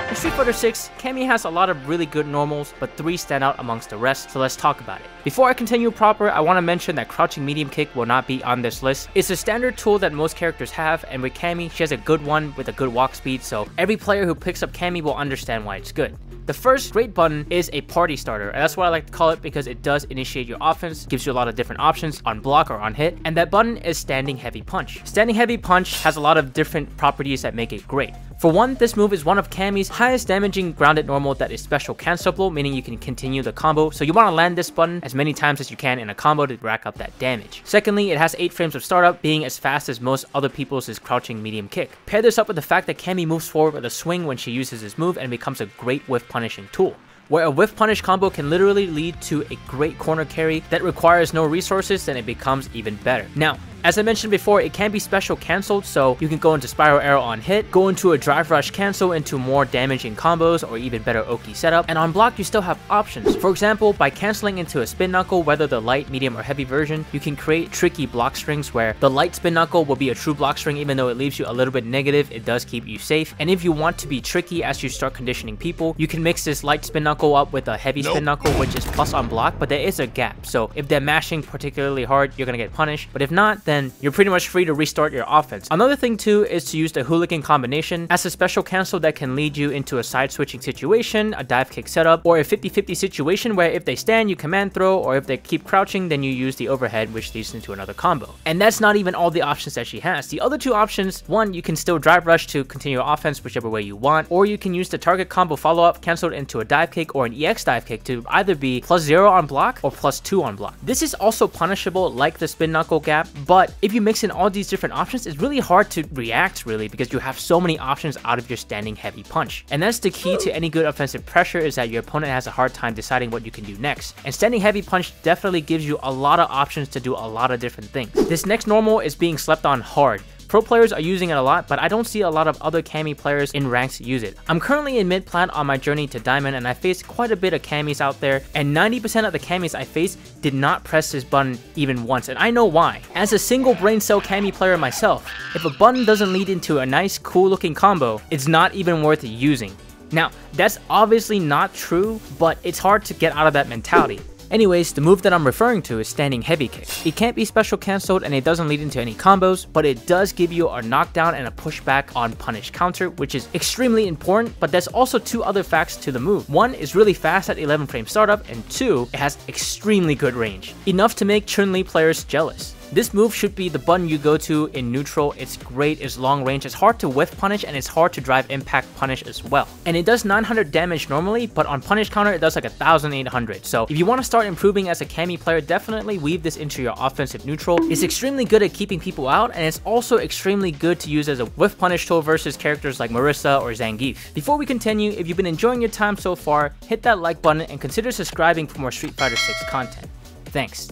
In Street Fighter 6, Cammy has a lot of really good normals, but 3 stand out amongst the rest, so let's talk about it. Before I continue proper, I want to mention that crouching medium kick will not be on this list. It's a standard tool that most characters have, and with Cammy, she has a good one with a good walk speed, so every player who picks up Cammy will understand why it's good. The first great button is a party starter, and that's what I like to call it because it does initiate your offense, gives you a lot of different options on block or on hit, and that button is Standing Heavy Punch. Standing Heavy Punch has a lot of different properties that make it great. For one, this move is one of Cammy's highest damaging grounded normal that is special cancelable, meaning you can continue the combo, so you want to land this button as many times as you can in a combo to rack up that damage. Secondly, it has 8 frames of startup, being as fast as most other people's crouching medium kick. Pair this up with the fact that Cammy moves forward with a swing when she uses this move and becomes a great whiff punishing tool, where a whiff punish combo can literally lead to a great corner carry that requires no resources, then it becomes even better. Now, as I mentioned before, it can be special cancelled, so you can go into Spiral Arrow on hit, go into a Drive Rush cancel into more damaging combos or even better Oki setup, and on block you still have options. For example, by cancelling into a Spin Knuckle, whether the light, medium, or heavy version, you can create tricky block strings where the light Spin Knuckle will be a true block string even though it leaves you a little bit negative, it does keep you safe. And if you want to be tricky as you start conditioning people, you can mix this light Spin Knuckle up with a heavy Spin Knuckle, which is plus on block, but there is a gap. So if they're mashing particularly hard, you're gonna get punished, but if not, then you're pretty much free to restart your offense. Another thing too is to use the Hooligan combination as a special cancel that can lead you into a side switching situation, a dive kick setup, or a 50-50 situation where if they stand you command throw, or if they keep crouching then you use the overhead, which leads into another combo. And that's not even all the options that she has. The other 2 options, one, you can still drive rush to continue your offense whichever way you want, or you can use the target combo follow-up canceled into a dive kick or an EX dive kick to either be +0 on block or +2 on block. This is also punishable like the Spin Knuckle gap, but if you mix in all these different options, it's really hard to react really because you have so many options out of your Standing Heavy Punch. And that's the key to any good offensive pressure, is that your opponent has a hard time deciding what you can do next. And Standing Heavy Punch definitely gives you a lot of options to do a lot of different things. This next normal is being slept on hard. Pro players are using it a lot, but I don't see a lot of other Cammy players in ranks use it. I'm currently in mid-plat on my journey to Diamond, and I faced quite a bit of Cammys out there, and 90% of the Cammys I faced did not press this button even once, and I know why. As a single brain cell Cammy player myself, if a button doesn't lead into a nice cool looking combo, it's not even worth using. Now, that's obviously not true, but it's hard to get out of that mentality. Anyways, the move that I'm referring to is Standing Heavy Kick. It can't be special cancelled and it doesn't lead into any combos, but it does give you a knockdown and a pushback on punish counter, which is extremely important, but there's also 2 other facts to the move. One is really fast at 11 frame startup, and 2, it has extremely good range. Enough to make Chun-Li players jealous. This move should be the button you go to in neutral. It's great, it's long range, it's hard to whiff punish, and it's hard to drive impact punish as well. And it does 900 damage normally, but on punish counter it does like 1800. So if you want to start improving as a Cammy player, definitely weave this into your offensive neutral. It's extremely good at keeping people out, and it's also extremely good to use as a whiff punish tool versus characters like Marissa or Zangief. Before we continue, if you've been enjoying your time so far, hit that like button and consider subscribing for more Street Fighter 6 content. Thanks.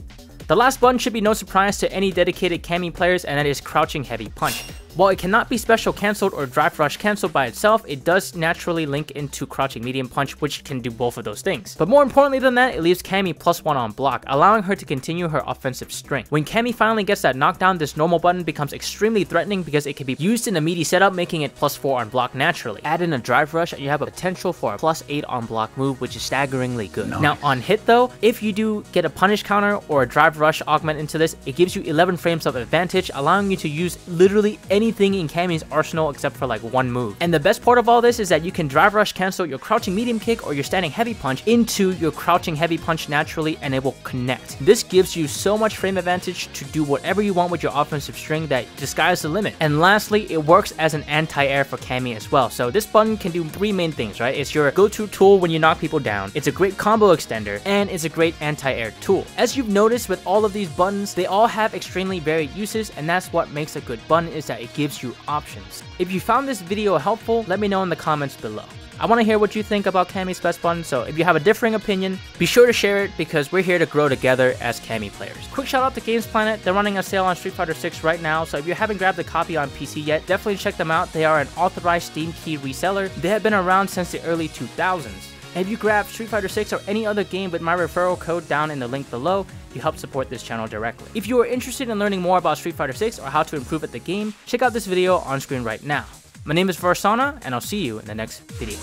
The last button should be no surprise to any dedicated Cammy players, and that is Crouching Heavy Punch. While it cannot be special cancelled or drive rush cancelled by itself, it does naturally link into Crouching Medium Punch, which can do both of those things. But more importantly than that, it leaves Cammy +1 on block, allowing her to continue her offensive string. When Cammy finally gets that knockdown, this normal button becomes extremely threatening because it can be used in a meaty setup, making it +4 on block naturally. Add in a drive rush and you have a potential for a +8 on block move, which is staggeringly good. Nice. Now on hit though, if you do get a punish counter or a drive rush augment into this, it gives you 11 frames of advantage, allowing you to use literally anything in Cammy's arsenal except for like 1 move. And the best part of all this is that you can drive rush cancel your Crouching Medium Kick or your Standing Heavy Punch into your Crouching Heavy Punch naturally, and it will connect. This gives you so much frame advantage to do whatever you want with your offensive string that the sky is the limit. And lastly, it works as an anti-air for Cammy as well. So this button can do 3 main things, right? It's your go-to tool when you knock people down, it's a great combo extender, and it's a great anti-air tool. As you've noticed with all of these buttons, they all have extremely varied uses, and that's what makes a good button, is that it gives you options. If you found this video helpful, let me know in the comments below. I want to hear what you think about Cammy's best button, so if you have a differing opinion, be sure to share it because we're here to grow together as Cammy players. Quick shout out to Gamesplanet, they're running a sale on Street Fighter 6 right now, so if you haven't grabbed a copy on PC yet, definitely check them out. They are an authorized Steam key reseller. They have been around since the early 2000s. And if you grab Street Fighter 6 or any other game with my referral code down in the link below, you help support this channel directly. If you are interested in learning more about Street Fighter 6 or how to improve at the game, check out this video on screen right now. My name is Varsona, and I'll see you in the next video.